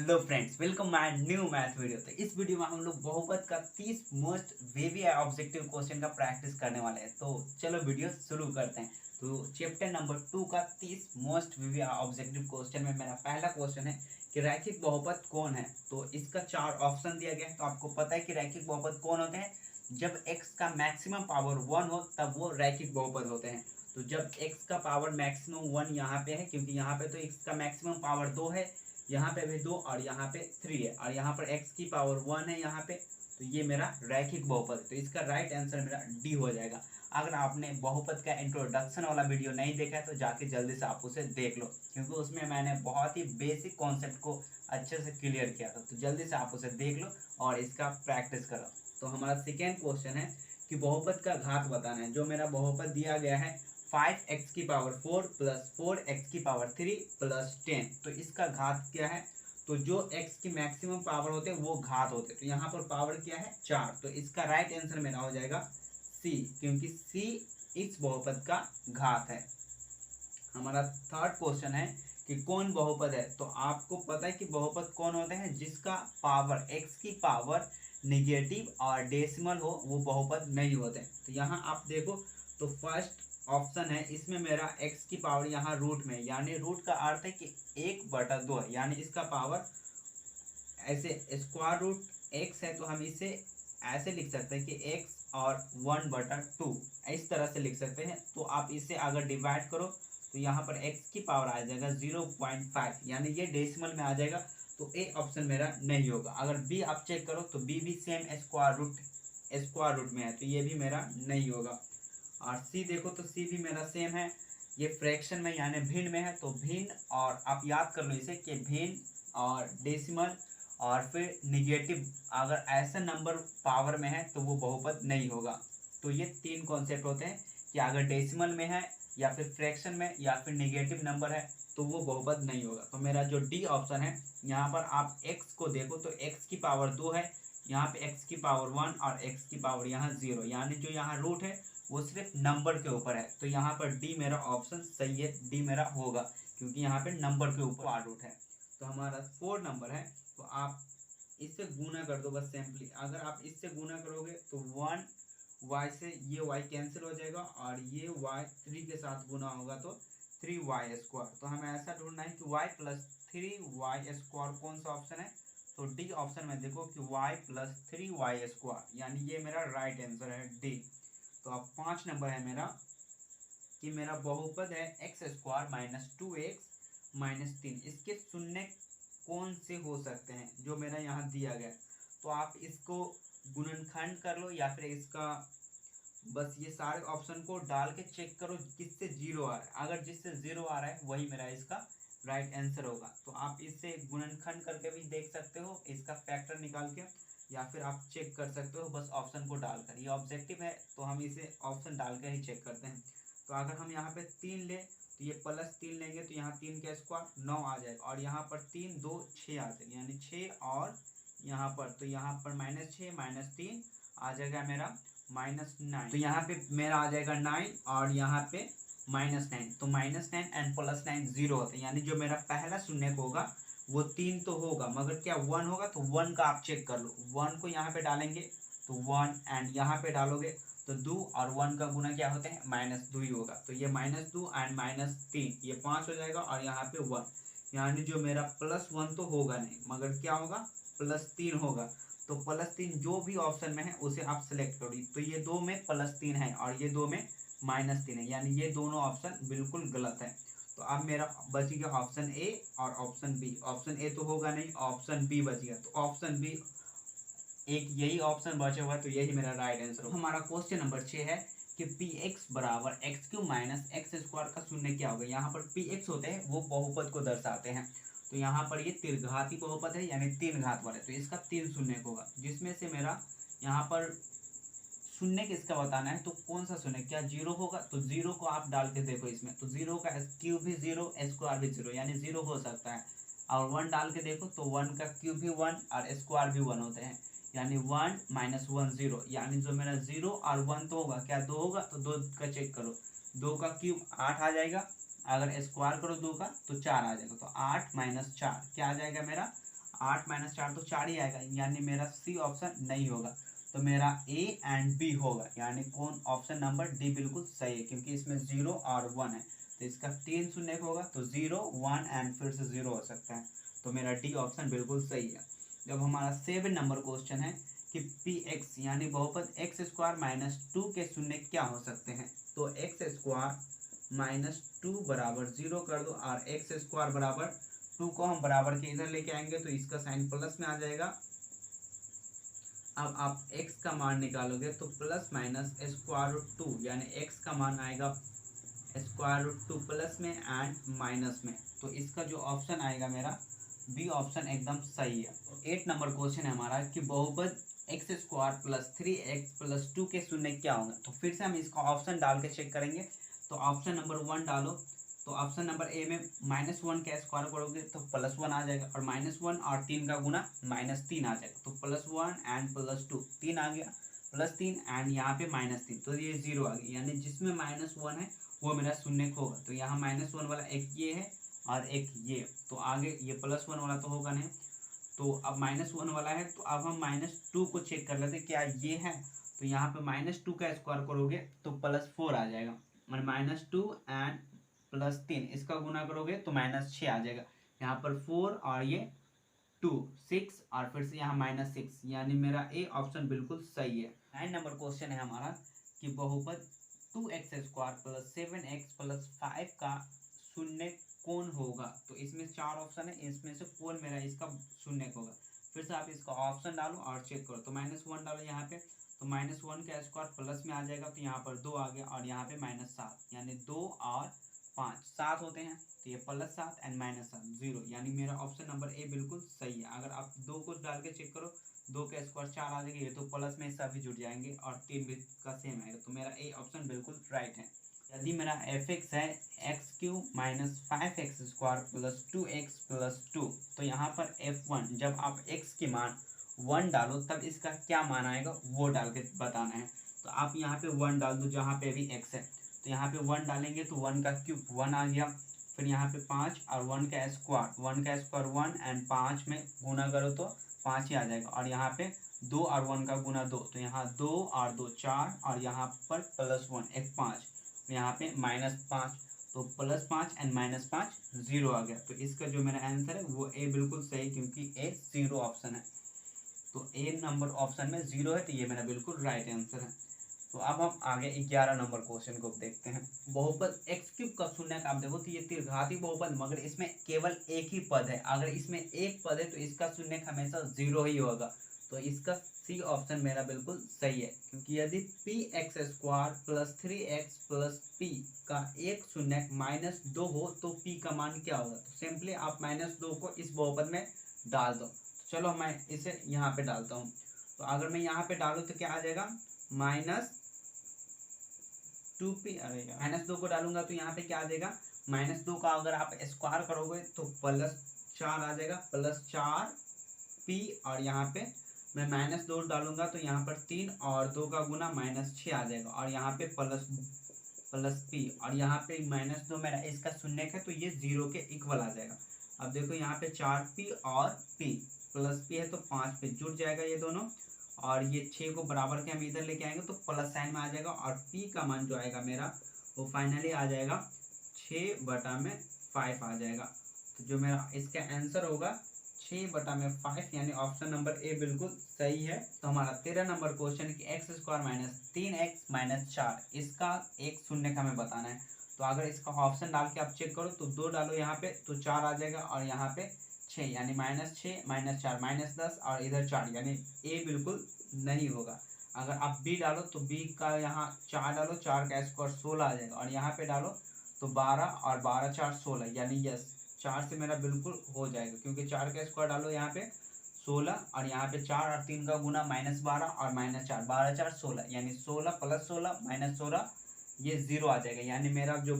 Hello friends, welcome my new math video. तो इस video में हम लोग बहुपद का 30 मोस्ट वेवी ऑब्जेक्टिव क्वेश्चन का प्रैक्टिस करने वाले हैं। तो चलो वीडियो शुरू करते हैं। तो चैप्टर नंबर 2 का 30 मोस्ट वेवी ऑब्जेक्टिव क्वेश्चन में मेरा पहला क्वेश्चन है कि रैखिक बहुपद कौन है। तो इसका 4 ऑप्शन दिया गया है। तो आपको पता है कि रैखिक बहुपद कौन होते हैं। जब x का मैक्सिमम पावर 1 हो तब वो रैखिक बहुपद होते हैं। तो जब x का पावर मैक्सिमम 1 यहाँ पे है, क्योंकि यहाँ पे तो x का मैक्सिमम पावर 2 है, यहाँ पे भी 2 और यहाँ पे 3 है, और यहाँ पर x की पावर 1 है यहाँ पे। तो ये मेरा रैखिक बहुपद है। तो इसका राइट आंसर मेरा डी हो जाएगा। अगर आपने बहुपद का इंट्रोडक्शन वाला वीडियो नहीं देखा है तो जाके जल्दी से आप उसे देख लो, क्योंकि उसमें मैंने बहुत ही बेसिक कॉन्सेप्ट को अच्छे से क्लियर किया था। तो जल्दी से आप उसे देख लो और इसका प्रैक्टिस करो। तो हमारा सेकेंड क्वेश्चन है कि बहुपद का घात बताना है। जो मेरा बहुपद दिया गया है 5x की पावर 4 प्लस 4x की पावर 3 प्लस 10। तो इसका घात क्या है। तो जो x की मैक्सिमम पावर होते हैं वो घात होते हैं। तो यहाँ पर पावर क्या है 4। तो इसका राइट आंसर मेरा हो जाएगा सी, क्योंकि सी इस बहुपद का घात है। हमारा थर्ड क्वेश्चन है कि कौन बहुपद है। तो आपको पता है कि बहुपद कौन होते हैं, जिसका पावर x की पावर निगेटिव और डेसिमल हो वो बहुपद नहीं होते। तो यहाँ आप देखो तो फर्स्ट ऑप्शन है, इसमें मेरा x की पावर यहाँ रूट में, यानी रूट का अर्थ है कि 1/2 है, यानी इसका पावर ऐसे स्क्वायर रूट x है। तो हम इसे ऐसे लिख सकते हैं कि x और 1/2 इस तरह से लिख सकते हैं। तो आप इसे अगर डिवाइड करो तो यहाँ पर x की पावर आ जाएगा 0.5, यानी ये डेसिमल में आ जाएगा। तो ए ऑप्शन मेरा नहीं होगा। अगर बी आप चेक करो तो बी भी सेम स्क्वायर रूट में है, तो ये भी मेरा नहीं होगा। और सी देखो तो सी भी मेरा सेम है, ये फ्रैक्शन में यानी भिन्न में है। तो भिन्न, और आप याद कर लो इसे कि भिन्न और डेसिमल और फिर निगेटिव, अगर ऐसा नंबर पावर में है तो वो बहुपद नहीं होगा। तो ये 3 कॉन्सेप्ट होते हैं कि अगर डेसिमल में है या फिर फ्रैक्शन में या फिर निगेटिव नंबर है तो वो बहुपद नहीं होगा। तो मेरा जो डी ऑप्शन है, यहाँ पर आप x को देखो तो x की पावर 2 है, यहाँ पे x की पावर 1 और x की पावर यहाँ 0, यानी जो यहाँ रूट है वो सिर्फ नंबर के ऊपर है। तो यहाँ पर डी मेरा ऑप्शन सही है, डी मेरा होगा, क्योंकि यहाँ पे नंबर के ऊपर रूट है। तो हमारा 4 नंबर है। तो आप इससे गुना कर दो बस सिंपली। अगर आप इससे गुना करोगे तो 1 y से ये y कैंसिल हो जाएगा, और ये y 3 के साथ गुना होगा तो 3y²। तो हमें ऐसा ढूंढना है कि y प्लस 3y² कौन सा ऑप्शन है। तो डी ऑप्शन में देखो कि y प्लस 3y², यानी ये मेरा राइट आंसर है डी। तो अब 5 नंबर है मेरा कि मेरा बहुपद है x² माइनस 2x माइनस 3। इसके शून्य कौन से हो सकते हैं, जो मेरा यहाँ दिया गया। तो आप इसको गुणनखंड कर लो, या फिर इसका बस ये सारे ऑप्शन को डाल के चेक करो किससे 0 आ रहा है। अगर जिससे 0 आ रहा है वही मेरा इसका राइट आंसर होगा। तो आप इससे गुणनखंड करके भी देख सकते हो, इसका फैक्टर निकाल के, या फिर आप चेक कर सकते हो बस ऑप्शन को डालकर। ये ऑब्जेक्टिव है तो हम इसे ऑप्शन डालकर ही चेक करते हैं। तो अगर हम यहाँ पे 3 ले तो ये प्लस 3 लेंगे तो यहाँ 3 का स्क्वायर 9 आ जाएगा, और यहाँ पर 3 2 6 आ जाएगा, यानी 6, और यहाँ पर तो यहाँ पर -6 -3 आ जाएगा मेरा -9। तो यहाँ पे मेरा आ जाएगा 9, और यहाँ पे -9। तो -9 एंड +9 0 होता है, यानी जो मेरा पहला शून्य होगा वो 3 तो होगा, मगर क्या 1 होगा। तो 1 का आप चेक कर लो, 1 को यहाँ पे डालेंगे तो 1, एंड यहाँ पे डालोगे तो 2, और 1 का गुना क्या होता है -2 ही होगा। तो ये -2 एंड -3 ये 5 हो जाएगा, और यहाँ पे 1, यानी जो मेरा +1 तो होगा नहीं, मगर क्या होगा +3 होगा। तो +3 जो भी ऑप्शन में है उसे आप सेलेक्ट करो। तो ये 2 में +3 है और ये 2 में -3 है, यानी ये दोनों ऑप्शन बिल्कुल गलत है। तो अब मेरा बच गया ऑप्शन ए और ऑप्शन बी। ऑप्शन ए तो होगा नहीं, ऑप्शन बी बच गया। तो ऑप्शन बी एक यही ऑप्शन बचा हुआ है, तो यही मेरा राइट आंसर होगा। हमारा क्वेश्चन नंबर 6 है कि px बराबर x³ माइनस x² का शून्य क्या होगा। यहाँ पर px होते हैं वो बहुपद को दर्शाते हैं। तो यहाँ पर ये त्रिघाती बहुपद है, यानी 3 घात वाले, तो इसका 3 शून्य होगा, जिसमें से मेरा यहाँ पर शून्य किसका बताना है। तो कौन सा शून्य, क्या 0 होगा। तो 0 को आप डाल के देखो इसमें, तो 0 का क्यूब भी 0 स्क्वायर भी 0, यानी 0 हो सकता है। और 1 डाल के देखो तो 1 का क्यूब भी 1 और स्क्वायर भी 1 होते हैं, यानी 1 - 1 0, यानी जो मेरा 0 और 1 तो होगा, क्या 2 होगा। तो 2 का चेक करो, 2 का क्यूब 8 आ जाएगा, अगर स्क्वायर करो 2 का तो 4 आ जाएगा। तो 8 - 4 क्या आ जाएगा मेरा 8 माइनस 4 तो 4 ही आएगा, यानी मेरा सी ऑप्शन नहीं होगा। तो मेरा ए एंड बी होगा, यानी कौन ऑप्शन नंबर डी बिल्कुल सही है, क्योंकि इसमें 0 और 1 है। तो इसका 3 शून्य होगा, तो 0 1 एंड फिर से 0 हो सकता है। तो मेरा डी ऑप्शन बिल्कुल सही है। जब हमारा 7 नंबर क्वेश्चन है कि पी एक्स यानी बहुपद एक्स स्क्वायर माइनस 2 के शून्य क्या हो सकते हैं। तो एक्स स्क्वायर माइनस 2 बराबर 0 कर दो, और एक्स स्क्वायर बराबर 2 को हम बराबर के इधर लेके आएंगे तो इसका साइन प्लस में आ जाएगा। अब आप x का मान निकालोगे तो प्लस माइनस स्क्वायर रूट 2, यानी x का मान आएगा स्क्वायर रूट 2 प्लस में एंड माइनस में। तो इसका जो ऑप्शन आएगा मेरा बी ऑप्शन एकदम सही है। तो 8 नंबर क्वेश्चन है हमारा कि बहुपद x square plus 3x plus 2 के शून्य क्या होंगे। तो फिर से हम इसका ऑप्शन डाल के चेक करेंगे। तो ऑप्शन नंबर 1 डालो, तो ऑप्शन नंबर ए में -1 का स्क्वायर करोगे तो +1 आ जाएगा, और -1 और 3 का गुना -3 आ जाएगा। तो +1 एंड +2 3 आ गया, +3 एंड यहाँ पे -3, तो ये 0 आ गया, यानी जिसमें -1 है वो मेरा शून्य होगा। तो यहाँ -1 वाला एक ये है और एक ये, तो आगे ये +1 वाला तो होगा नहीं। तो अब -1 वाला है, तो अब हम -2 को चेक कर लेते क्या ये है। तो यहाँ पे -2 का स्क्वायर करोगे तो +4 आ जाएगा, मैंने -2 एंड +3 इसका गुना करोगे तो -6 आ जाएगा। यहाँ पर 4 और ये 2 6 और फिर से यहाँ -6, यानी मेरा ए ऑप्शन बिल्कुल सही है। 9 नंबर क्वेश्चन है हमारा कि बहुपद 2x square plus 7x plus 5 का शून्य कौन होगा। तो इसमें 4 ऑप्शन है, इसमें से कौन मेरा इसका शून्य होगा। फिर से आप इसका ऑप्शन डालो और चेक करो। तो -1 डालो यहाँ पे, तो -1 का स्क्वायर प्लस में आ जाएगा, तो यहाँ पर 2 आ गया, और यहाँ पे -7, यानी 2 और 5 7 होते हैं, तो ये +7 एंड -7 0, यानी मेरा ऑप्शन नंबर ए बिल्कुल सही है। अगर आप 2 को डाल के चेक करो, 2 का स्क्वायर 4 आ जाएगा, ये तो प्लस में सभी जुड़ जाएंगे और 3 भी का सेम आएगा। तो मेरा ए ऑप्शन बिल्कुल राइट है। यदि मेरा f(x) है x³ minus 5x square plus 2x plus 2, तो यहाँ पर f1 जब आप x की मान 1 डालो तब इसका क्या मान आएगा वो डाल के बताना है। तो आप यहाँ पे 1 डाल दो जहाँ पे भी x है, तो यहाँ पे 1 डालेंगे तो 1 का क्यूब 1 आ गया, फिर यहाँ पे 5 और 1 का स्क्वायर 1 एंड 5 में गुना करो तो 5 ही आ जाएगा, और यहाँ पे 2 और 1 का गुना 2, तो यहाँ 2 और 2 4, और यहाँ पर +1 एक 5, यहाँ पे -5, तो +5 एंड -5 0 आ गया। तो इसका जो मेरा आंसर है वो ए बिल्कुल सही, क्योंकि ए 0 ऑप्शन है। तो ए नंबर ऑप्शन में 0 है, तो ये मेरा बिल्कुल राइट आंसर है। तो अब हम आगे 11 नंबर क्वेश्चन को देखते हैं। बहुपद x³ का शून्य आप देखो तो ये त्रिघाती बहुपद, मगर इसमें केवल एक ही पद है। अगर इसमें एक पद है तो इसका शून्य हमेशा 0 ही होगा। तो इसका सी ऑप्शन मेरा बिल्कुल सही है, क्योंकि यदि px² plus 3x plus p का एक शून्य -2 हो तो p का मान क्या होगा। तो सिंपली आप -2 को इस बहुपद में डाल दो। चलो मैं इसे यहाँ पे डालता हूँ। तो अगर मैं यहाँ पे डालूँ तो क्या आ जाएगा, -2p, अरे -2 को डालूंगा तो यहाँ पे क्या आ जाएगा, -2 का अगर आप स्क्वायर करोगे तो +4 आ जाएगा, +4p, और यहाँ पे मैं -2 डालूंगा तो यहाँ पर 3 और 2 का गुना -6 आ जाएगा, और यहाँ पे प्लस p, और यहाँ पे -2 मेरा इसका शून्य है तो ये 0 के इक्वल आ जाएगा। अब देखो यहाँ पे 4p और p प्लस p है तो 5 पे जुड़ जाएगा ये दोनों, और ये 6 को बराबर के हम इधर लेके आएंगे तो प्लस साइन में आ जाएगा, और p का मान जो आएगा मेरा वो फाइनली आ जाएगा 6/5 आ जाएगा। तो जो मेरा इसका आंसर होगा 6/5, यानी ऑप्शन नंबर ए बिल्कुल सही है। तो हमारा 13 नंबर क्वेश्चन कि x² माइनस 3x माइनस 4 इसका एक शून्य का हमें बताना है। तो अगर इसका ऑप्शन डाल के आप चेक करो तो 2 डालो यहाँ पे तो 4 आ जाएगा, और यहाँ पे 6, यानी -6 -4 -10, और इधर 4, यानी ए बिल्कुल नहीं होगा। अगर आप बी डालो तो बी का यहाँ 4 डालो, 4 का स्क्वायर 16 आ जाएगा, और यहाँ पे डालो तो 12 और 12 4 16, यानी यस 4 से मेरा बिल्कुल हो जाएगा, क्योंकि 4 का स्क्वायर डालो यहाँ पे 16, और यहाँ पे 4 और 3 का गुना -12 और -4 12 4 16, यानी 16 + 16 -16 ये 0 आ जाएगा, यानी मेरा जो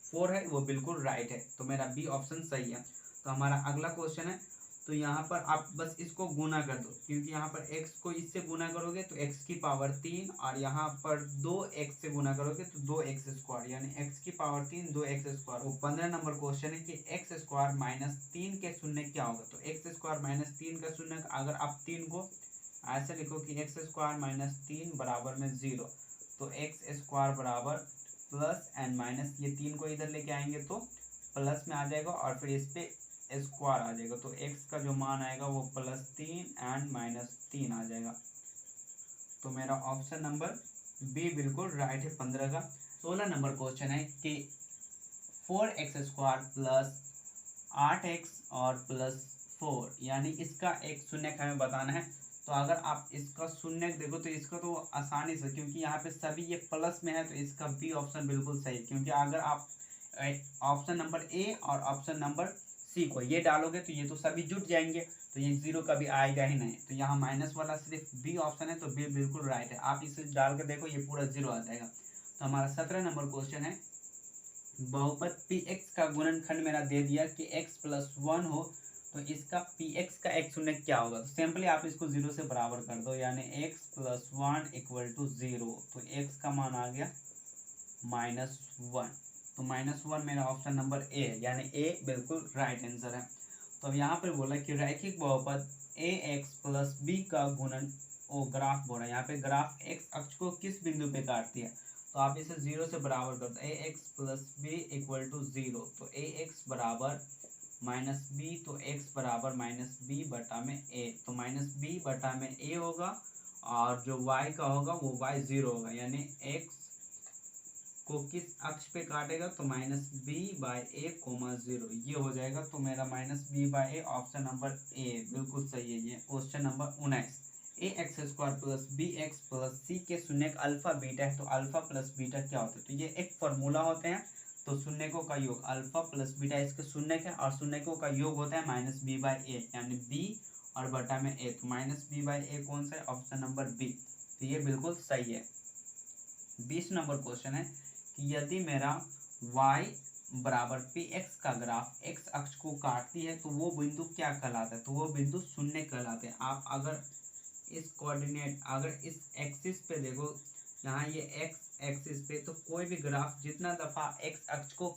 4 है वो बिल्कुल राइट है। तो मेरा बी ऑप्शन सही है। तो हमारा अगला क्वेश्चन है, तो यहाँ पर आप बस इसको गुना कर दो, क्योंकि यहाँ पर x को इससे गुना करोगे तो x की पावर 3, और यहाँ पर 2x से गुना करोगे तो 2x स्क्वायर, यानी x की पावर 3 2x स्क्वायर। वो 15 नंबर क्वेश्चन है कि x स्क्वायर माइनस 3 के शून्य क्या होगा। तो x स्क्वायर माइनस 3 का शून्य, अगर आप 3 को ऐसे लिखो कि x स्क्वायर माइनस 3 बराबर में 0, तो x स्क्वायर बराबर प्लस एंड माइनस, ये 3 को इधर लेके आएंगे तो प्लस में आ जाएगा, और फिर इस पे स्क्वायर आ जाएगा, तो x का जो मान आएगा वो +3 एंड -3 आ जाएगा। तो मेरा ऑप्शन नंबर बी बिल्कुल राइट है 15 का। 16 नंबर क्वेश्चन है कि 4x स्क्वायर प्लस 8x और प्लस 4, यानी इसका एक शून्य हमें बताना है। तो अगर आप इसका शून्य देखो तो इसका तो आसानी से, क्योंकि यहाँ पे सभी ये प्लस में है, तो इसका बी ऑप्शन बिल्कुल सही, क्योंकि अगर आप ऑप्शन नंबर ए और ऑप्शन नंबर सी को ये डालोगे तो ये तो सभी जुट जाएंगे, तो ये 0 कभी आएगा ही नहीं। तो यहाँ माइनस वाला सिर्फ बी ऑप्शन है, तो बी बिल्कुल राइट है। आप इसे डाल के देखो, ये पूरा 0 आ जाएगा। तो हमारा 17 नंबर क्वेश्चन है, बहुपद px का गुणनखंड मेरा दे दिया कि x + 1 हो, तो इसका px का एक शून्य क्या होगा। तो सिंपली आप इसको 0 से बराबर कर दो, यानी x + 1 = 0, तो x का मान आ गया -1। तो -1 मेरा ऑप्शन नंबर ए है, यानी ए बिल्कुल राइट आंसर है। तो अब यहाँ पर बोला कि रैखिक बहुपद ax + b का गुणन ग्राफ बोला, यहाँ पे ग्राफ x अक्ष को किस बिंदु पे काटती है। तो आप इसे 0 से बराबर कर दो, ax + b = 0, तो ax बराबर -b, तो x बराबर -b बटा में a, तो -b बटा में a होगा, और जो y का होगा वो y 0 होगा, यानी x को किस अक्ष पे काटेगा, तो -b/a, 0 ये हो जाएगा। तो मेरा -b/a ऑप्शन नंबर ए बिल्कुल सही है। ये question number 19, ax² + bx + c के शून्य अल्फा बीटा है, तो अल्फा प्लस बीटा क्या होता है। तो ये एक फॉर्मूला होते हैं, तो शून्यकों का योग अल्फा प्लस बीटा इसके शून्य है, और शून्यकों का योग होता है -b/a, यानी b और बटा में a, तो -b/a कौन सा है, ऑप्शन नंबर बी। तो ये बिल्कुल सही है। 20 नंबर क्वेश्चन है कि यदि मेरा y बराबर px का ग्राफ x अक्ष को काटती है, तो वो बिंदु क्या कहलाता है। तो वो बिंदु शून्य कहलाते हैं। आप अगर इस कोऑर्डिनेट, अगर इस एक्सिस पे देखो, यहाँ ये x एक्सिस पे, तो कोई भी ग्राफ जितना दफ़ा x अक्ष को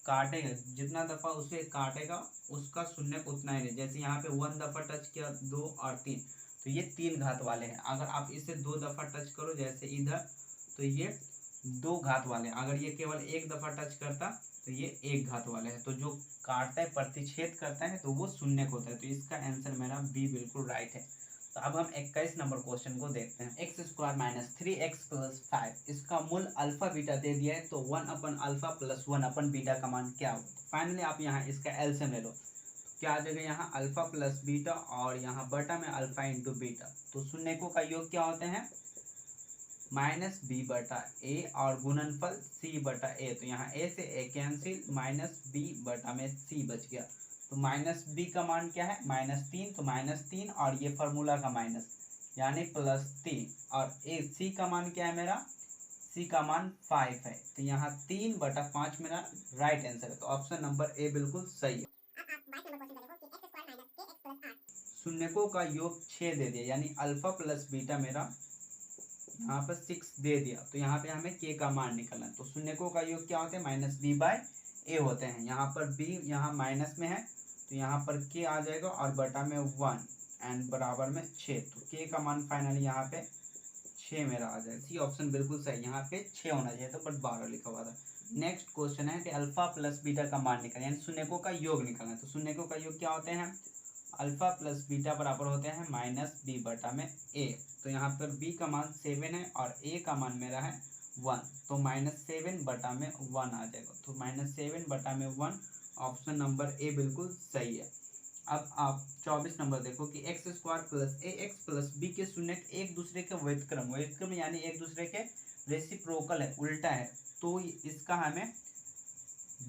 काटेगा, जितना दफ़ा उसे काटेगा उसका शून्य उतना ही है। जैसे यहाँ पे 1 दफ़ा टच किया, 2 और 3, तो ये 3 घात वाले हैं। अगर आप इसे 2 दफ़ा टच करो जैसे इधर, तो ये 2 घात वाले। अगर ये केवल 1 दफ़ा टच करता तो ये 1 घात वाले है। तो जो काटता है, प्रतिच्छेद करता है, तो वो शून्य होता है। तो इसका आंसर मेरा बी बिल्कुल राइट है। तो अब हम 21 नंबर क्वेश्चन को देखते हैं। x² - 3x + 5, इसका मूल अल्फा बीटा दे दिया है, तो 1/α + 1/बीटा का मान क्या होगा। फाइनली आप यहाँ इसका एलसीएम ले लो, तो क्या आ जाएगा, यहाँ अल्फा प्लस बीटा और यहाँ बटा में अल्फा × बीटा, तो शून्यकों का योग क्या होते हैं, -b/a और गुणनफल c/a। तो यहाँ a से a कैंसिल, -b/में c बच गया। तो -b का मान क्या है, -3, तो -3 और ये फार्मूला का माइनस, यानी +3, और c का मान क्या है मेरा, c का मान 5 है। तो यहाँ 3/5 मेरा राइट आंसर है। तो ऑप्शन नंबर ए बिल्कुल सही है। शून्यकों का योग 6 दे दिया, यानी अल्फा प्लस बीटा मेरा यहाँ पर 6 दे दिया। तो यहाँ पे हमें k का मान निकलना है। तो शून्यकों का योग क्या होते हैं, -b/a होते हैं। यहाँ पर b यहाँ माइनस में है, तो यहाँ पर k आ जाएगा और बटा में 1 एंड बराबर में 6। तो k का मान फाइनली यहाँ पे 6 मेरा आ जाएगा। सी ऑप्शन बिल्कुल सही, यहाँ पे 6 होना चाहिए था, बट 12 लिखा हुआ था। नेक्स्ट क्वेश्चन है कि अल्फा प्लस बीटा का मान निकलना, यानी शून्यकों का योग निकलना है। तो शून्यकों का योग क्या होते हैं, अल्फा प्लस बीटा बराबर होते हैं -b/a। तो यहाँ पर b का मान 7 है और a का मान मेरा है 1, तो -7/1 आ जाएगा। तो -7/1 ऑप्शन नंबर ए बिल्कुल सही है। अब आप 24 नंबर देखो कि x² + ax + b के शून्य एक दूसरे के व्युत्क्रम यानी एक दूसरे के रेसिप्रोकल है, उल्टा है। तो इसका हमें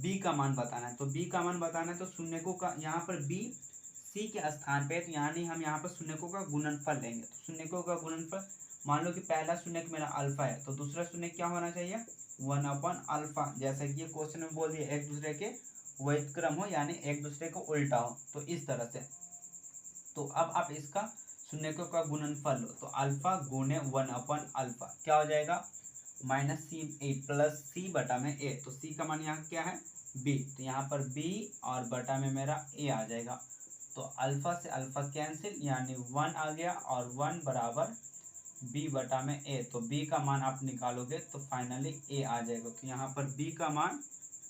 b का मान बताना है। तो b का मान बताना है, तो शून्यकों का यहाँ पर b c के स्थान पे, तो यानी हम यहाँ पर शून्यकों का गुणनफल लेंगे। तो शून्यकों का गुणनफल, मान लो कि पहला शून्यक मेरा अल्फा है, तो दूसरा शून्यक क्या होना चाहिए, 1/α। जैसे कि ये क्वेश्चन में बोल दिया, एक दूसरे के व्युत्क्रम हो यानी एक दूसरे को उल्टा हो, तो इस तरह से। तो अब आप इसका शून्यकों का गुणनफल लो, तो अल्फा गुणे 1/अल्फा क्या हो जाएगा, -c प्लस सी बटा में ए। तो सी का मान यहाँ क्या है, बी, तो यहाँ पर बी और बटा में मेरा ए आ जाएगा। तो अल्फा से अल्फा कैंसिल, यानी 1 आ गया और 1 बराबर बी बटा में ए। तो बी का मान आप निकालोगे तो फाइनली ए आ जाएगा। तो यहाँ पर बी का मान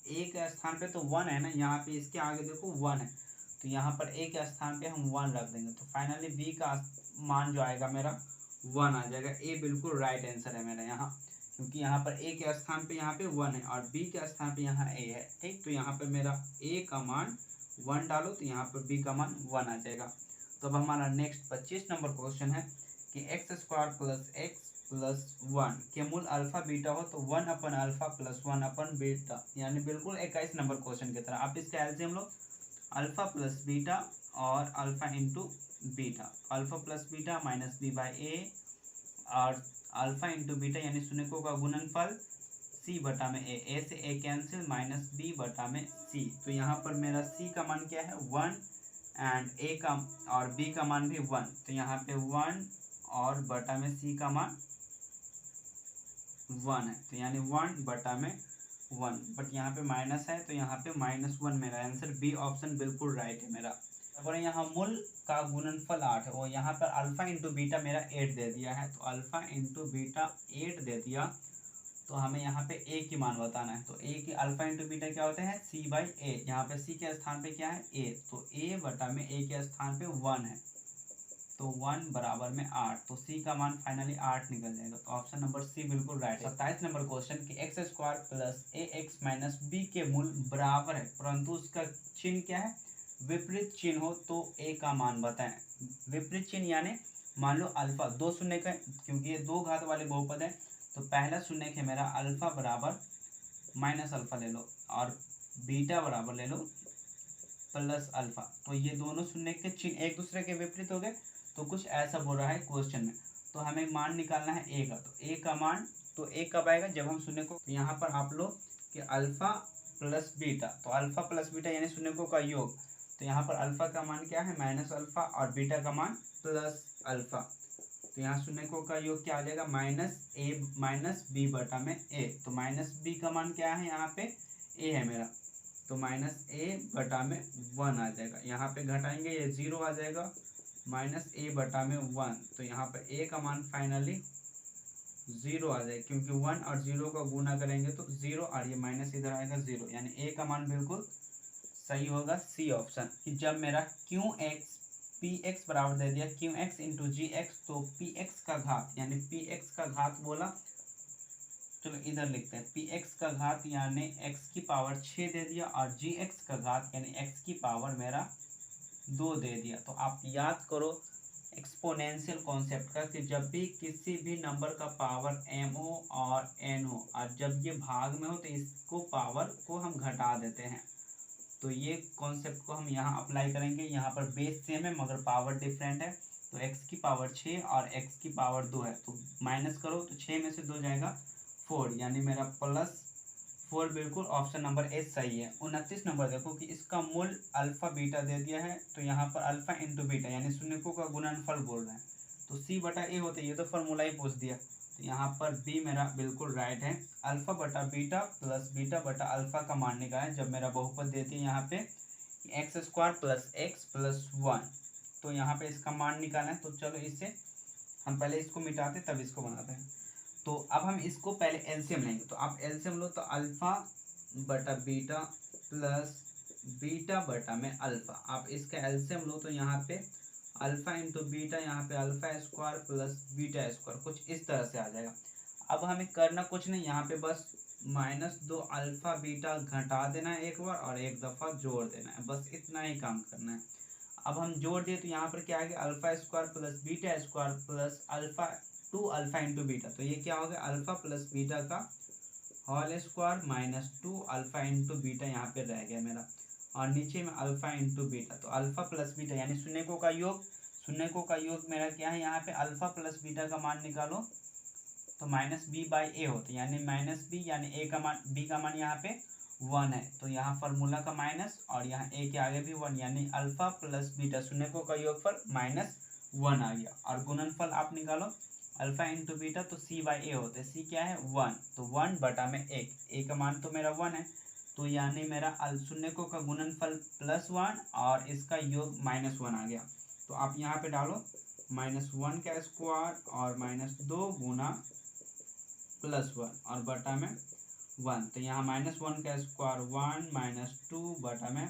ए के स्थान पे तो 1 है ना, यहाँ पे इसके आगे देखो 1 है, तो यहाँ पर ए के स्थान पे हम 1 रख देंगे। तो फाइनली बी का मान जो आएगा मेरा 1 आ जाएगा। ए बिल्कुल राइट आंसर है मेरा यहाँ, क्योंकि यहाँ पर ए के स्थान पे यहाँ पे 1 है और बी के स्थान पे यहाँ ए है, ठीक। तो यहाँ पे मेरा ए का मान 1 डालो तो यहाँ पर बी का मान 1 आ जाएगा। तो अब हमारा नेक्स्ट 25 नंबर क्वेश्चन है कि x² प्लस x प्लस 1 के मूल अल्फा बीटा हो तो 1/अल्फा प्लस 1/बीटा, यानी बिल्कुल 21 नंबर क्वेश्चन की तरह। आप इसका एलसीएम लो, अल्फा प्लस बीटा और alpha into beta, alpha plus beta minus B by A और अल्फा इंटू बीटा यानी शून्यकों का गुणनफल सी बटा में ए से ए कैंसिल माइनस बी बटा में सी। तो यहाँ पर मेरा सी का मान क्या है 1 एंड ए का और बी का मान भी 1, तो यहाँ पे 1 और बटा में सी का मान 1 है, तो यानी 1 बटा में 1, बट यहाँ पे माइनस है तो यहाँ पे -1 मेरा आंसर, बी ऑप्शन बिल्कुल राइट है मेरा। और यहाँ मूल का गुणनफल 8 है, और यहाँ पर अल्फा इंटू बीटा मेरा 8 दे दिया है, तो अल्फा इंटू बीटा 8 दे दिया, तो हमें यहाँ पे ए की मान बताना है। तो ए की अल्फा इंटू बीटा क्या होते हैं, सी बाई ए, यहाँ पे सी के स्थान पे क्या है ए, तो ए बटा में ए के स्थान पे 1 है, तो 1 बराबर में 8, तो सी का मान फाइनली 8 निकल जाएगा। तो ऑप्शन नंबर सी बिल्कुल राइट है। 27 नंबर क्वेश्चन कि x² plus ax minus B के मूल बराबर है परंतु उसका चिन्ह क्या है, विपरीत चिन्ह हो तो ए का मान बताएं। विपरीत चिन्ह यानी मान लो अल्फा दो शून्य का, क्योंकि ये दो घात वाले बहुपद है, तो पहला शून्य है मेरा अल्फा बराबर माइनस अल्फा ले लो और बीटा बराबर ले लो प्लस अल्फा, तो ये दोनों शून्य के चिन्ह एक दूसरे के विपरीत हो गए, तो कुछ ऐसा बोल रहा है क्वेश्चन में। तो हमें मान निकालना है ए का, तो ए का मान तो ए कब आएगा, जब हम शून्य को, यहाँ पर आप लोग कि अल्फा प्लस बीटा, तो अल्फा प्लस बीटा यानी शून्यकों का योग, तो यहाँ पर अल्फा का मान क्या है माइनस अल्फा और बीटा का मान प्लस अल्फा, तो यहाँ शून्यकों का योग क्या आ जाएगा -a माइनस बी बटा में ए। तो माइनस बी का मान क्या है, यहाँ पे ए है मेरा, तो -a बटा में 1 आ जाएगा। यहाँ पे घटाएंगे ये 0 आ जाएगा, -a बटा में 1, तो यहाँ पर a का मान फाइनली 0 आ जाएगा, क्योंकि 1 और 0 का गुना करेंगे तो 0 और ये माइनस इधर आएगा 0, यानी a का मान बिल्कुल सही होगा सी ऑप्शन। कि जब मेरा qx px बराबर दे दिया qx इंटू gx, तो px का घात यानी px का घात बोला, चलो इधर लिखते हैं, px का घात यानी x की पावर 6 दे दिया और gx का घात यानी x की पावर मेरा 2 दे दिया। तो आप याद करो एक्सपोनेंशियल कॉन्सेप्ट का कि जब भी किसी भी नंबर का पावर m हो और n हो और जब ये भाग में हो तो इसको पावर को हम घटा देते हैं। तो ये कॉन्सेप्ट को हम यहाँ अप्लाई करेंगे। यहाँ पर बेस सेम है मगर पावर डिफरेंट है, तो x की पावर 6 और x की पावर 2 है, तो माइनस करो तो 6 में से 2 जाएगा 4, यानी मेरा +4 बिल्कुल ऑप्शन नंबर ए सही है। 29 नंबर देखो कि इसका मूल अल्फा बीटा दे दिया है, तो यहाँ पर अल्फा इंटू बीटा यानी शून्यकों का गुणनफल बोल रहे हैं, तो सी बटा ए होता है, ये तो फॉर्मूला ही पूछ दिया, तो यहाँ पर बी मेरा बिल्कुल राइट है। अल्फा बटा बीटा प्लस बीटा बटा अल्फा का मान निकालें जब मेरा बहुपद देती है यहाँ पे x² प्लस x प्लस 1, तो यहाँ पे इसका मान निकालना है। तो चलो इससे हम पहले इसको मिटाते तब इसको बनाते हैं। तो अब हम इसको पहले एलसीएम लेंगे, तो आप एलसीएम लो, तो अल्फा बटा बीटा प्लस बीटा बटा में अल्फा, आप इसका एलसीएम लो तो यहाँ पे अल्फा इंटू बीटा, यहाँ पे alpha square plus beta square, कुछ इस तरह से आ जाएगा। अब हमें करना कुछ नहीं, यहाँ पे बस -2 अल्फा बीटा घटा देना है एक बार और एक दफ़ा जोड़ देना है, बस इतना ही काम करना है। अब हम जोड़ दिए तो यहाँ पर क्या आ गया, alpha square plus beta square plus alpha 2 alpha into beta, तो ये क्या हो गया अल्फा प्लस बीटा का whole square -2 alpha into beta यहाँ पे रह गया मेरा, और नीचे में अल्फा इंटू बीटा, तो अल्फा प्लस बीटा यानी शून्यकों का योग, शून्यकों का योग मेरा क्या है यहाँ पे अल्फा प्लस बीटा का मान निकालो तो -b बाई ए होता है, यानी -b यानी a का मान b का मान यहाँ पे 1 है, तो यहाँ फार्मूला का माइनस और यहाँ ए के आगे भी 1, यानी अल्फा प्लस बीटा शून्यकों का योगफल -1 आ गया। और गुणनफल आप निकालो अल्फा इंटू बीटा, तो सी बाई ए होते हैं। सी क्या है 1, तो 1 बटा में 1, ए का मान तो मेरा 1 है, तो यानी मेरा शून्यकों का गुणनफल +1 और इसका योग -1 आ गया। तो आप यहाँ पे डालो -1 का स्क्वायर और -2 गुना +1 और बटा में 1, तो यहाँ -1 का स्क्वायर 1 -2 बटा में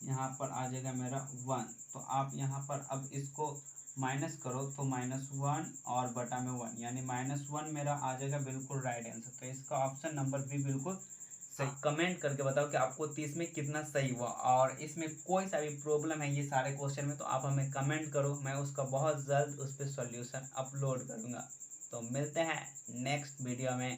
यहाँ पर आ जाएगा मेरा 1। तो आप यहाँ पर अब इसको माइनस करो तो -1 और बटा में 1, यानी -1 मेरा आ जाएगा बिल्कुल राइट आंसर। तो इसका ऑप्शन नंबर बी बिल्कुल सही। कमेंट करके बताओ कि आपको 30 में कितना सही हुआ, और इसमें कोई सा भी प्रॉब्लम है ये सारे क्वेश्चन में तो आप हमें कमेंट करो, मैं उसका बहुत जल्द उस पर सॉल्यूशन अपलोड करूँगा। तो मिलते हैं नेक्स्ट वीडियो में।